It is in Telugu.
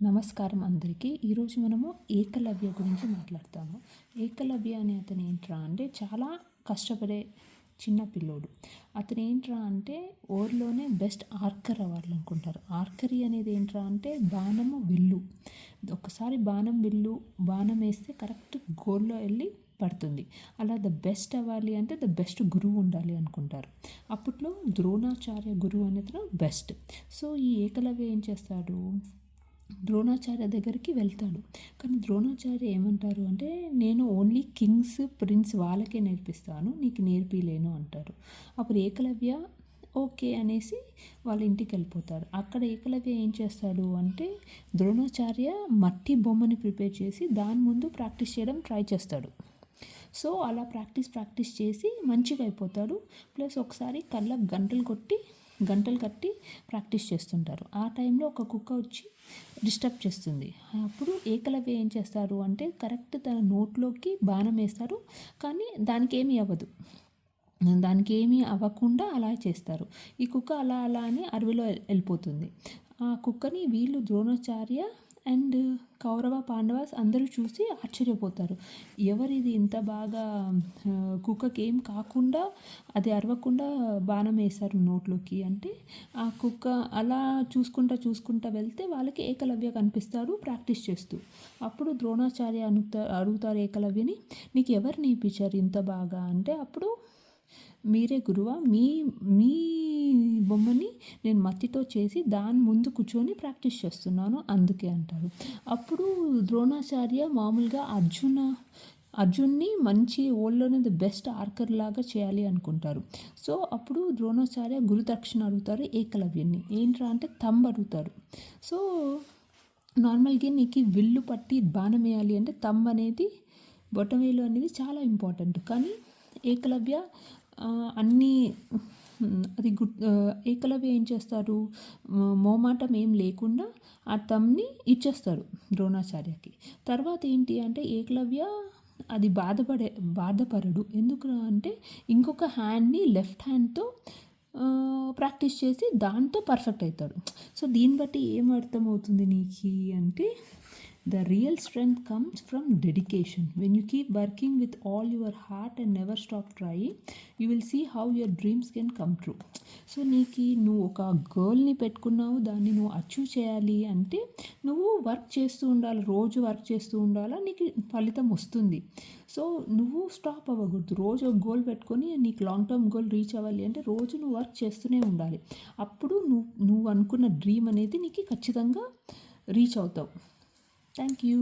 నమస్కారం అందరికీ. ఈరోజు మనము ఏకలవ్య గురించి మాట్లాడతాము. ఏకలవ్య అనే అతను ఏంట్రా అంటే చాలా కష్టపడే చిన్న పిల్లోడు. అతను ఏంట్రా అంటే ఓర్లోనే బెస్ట్ ఆర్కర్ అవ్వాలనుకుంటారు. ఆర్కరీ అనేది ఏంట్రా అంటే బాణము విల్లు. ఒకసారి బాణం వేస్తే కరెక్ట్ గోల్లో వెళ్ళి పడుతుంది. అలా ద బెస్ట్ అవ్వాలి అంటే ద బెస్ట్ గురువు ఉండాలి అనుకుంటారు. అప్పట్లో ద్రోణాచార్య గురువు అనేది బెస్ట్. సో ఈ ఏకలవ్య ఏం చేస్తాడు, ద్రోణాచార్య దగ్గరికి వెళ్తాడు. కానీ ద్రోణాచార్య ఏమంటారు అంటే, నేను ఓన్లీ కింగ్స్ ప్రిన్స్ వాళ్ళకే నేర్పిస్తాను, నీకు నేర్పిలేను అంటారు. అప్పుడు ఏకలవ్య ఓకే అనేసి వాళ్ళ ఇంటికి వెళ్ళిపోతాడు. అక్కడ ఏకలవ్య ఏం చేస్తాడు అంటే, ద్రోణాచార్య మట్టి బొమ్మని ప్రిపేర్ చేసి దాని ముందు ప్రాక్టీస్ చేయడం ట్రై చేస్తాడు. సో అలా ప్రాక్టీస్ చేసి మంచిగా అయిపోతాడు. ప్లస్ ఒకసారి కళ్ళకు గంటలు కట్టి ప్రాక్టీస్ చేస్తుంటారు. ఆ టైంలో ఒక కుక్క వచ్చి డిస్టర్బ్ చేస్తుంది. అప్పుడు ఏకలవ్య ఏం చేస్తారు అంటే కరెక్ట్ తన నోట్లోకి బాణం వేస్తారు. కానీ దానికి ఏమీ అవ్వకుండా అలా చేస్తారు. ఈ కుక్క అలా అని అడవిలో వెళ్ళిపోతుంది. ఆ కుక్కని వీళ్ళు ద్రోణాచార్య అండ్ కౌరవ పాండవాస్ అందరూ చూసి ఆశ్చర్యపోతారు. ఎవరిది ఇంత బాగా కుక్కకి ఏం కాకుండా అది అరవకుండా బాణం వేశారు నోట్లోకి అంటే, ఆ కుక్క అలా చూసుకుంటా వెళ్తే వాళ్ళకి ఏకలవ్య కనిపిస్తాడు ప్రాక్టీస్ చేస్తూ. అప్పుడు ద్రోణాచార్య అడుగుతారు ఏకలవ్యని, నీకు ఎవరు నేర్పించారు ఇంత బాగా అంటే, అప్పుడు మీరే గురువా, మీ బొమ్మని నేను మట్టితో చేసి దాని ముందు కూర్చొని ప్రాక్టీస్ చేస్తున్నాను అందుకే అంటారు. అప్పుడు ద్రోణాచార్య మామూలుగా అర్జున్ని మంచి ఓల్డ్లోనే ది బెస్ట్ ఆర్కర్ లాగా చేయాలి అనుకుంటారు. సో అప్పుడు ద్రోణాచార్య గురుదక్షిణ అడుగుతారు ఏకలవ్యుని. ఏంట్రా అంటే అడుగుతారు. సో నార్మల్గా నీకు విల్లు పట్టి బాణం వేయాలి అంటే అనేది బొటనవేలు అనేది చాలా ఇంపార్టెంట్. కానీ ఏకలవ్య ఏకలవ్య ఏం చేస్తారు, మోమాటం ఏం లేకుండా ఆ తమ్ని ఇచ్చేస్తాడు ద్రోణాచార్యకి. తర్వాత ఏంటి అంటే ఏకలవ్య అది బాధపడడు. ఎందుకు అంటే ఇంకొక హ్యాండ్ని లెఫ్ట్ హ్యాండ్తో ప్రాక్టీస్ చేసి దాంతో పర్ఫెక్ట్ అవుతాడు. సో దీన్ని బట్టి ఏం అర్థమవుతుంది నీకు అంటే, the real strength comes from dedication. When you keep working with all your heart and never stop trying, you will see how your dreams can come true. So నువ్వు ఒక గోల్ని పెట్టుకున్నావు, దాన్ని నువ్వు అచీవ్ చేయాలి అంటే నువ్వు రోజు వర్క్ చేస్తూ ఉండాలా, నీకు ఫలితం వస్తుంది. సో నువ్వు స్టాప్ అవ్వకూడదు. రోజు ఒక గోల్ పెట్టుకొని నీకు లాంగ్ టర్మ్ గోల్ రీచ్ అవ్వాలి అంటే రోజు నువ్వు వర్క్ చేస్తూనే ఉండాలి. అప్పుడు నువ్వు అనుకున్న డ్రీమ్ అనేది నీకు ఖచ్చితంగా రీచ్ అవుతావు. Thank you.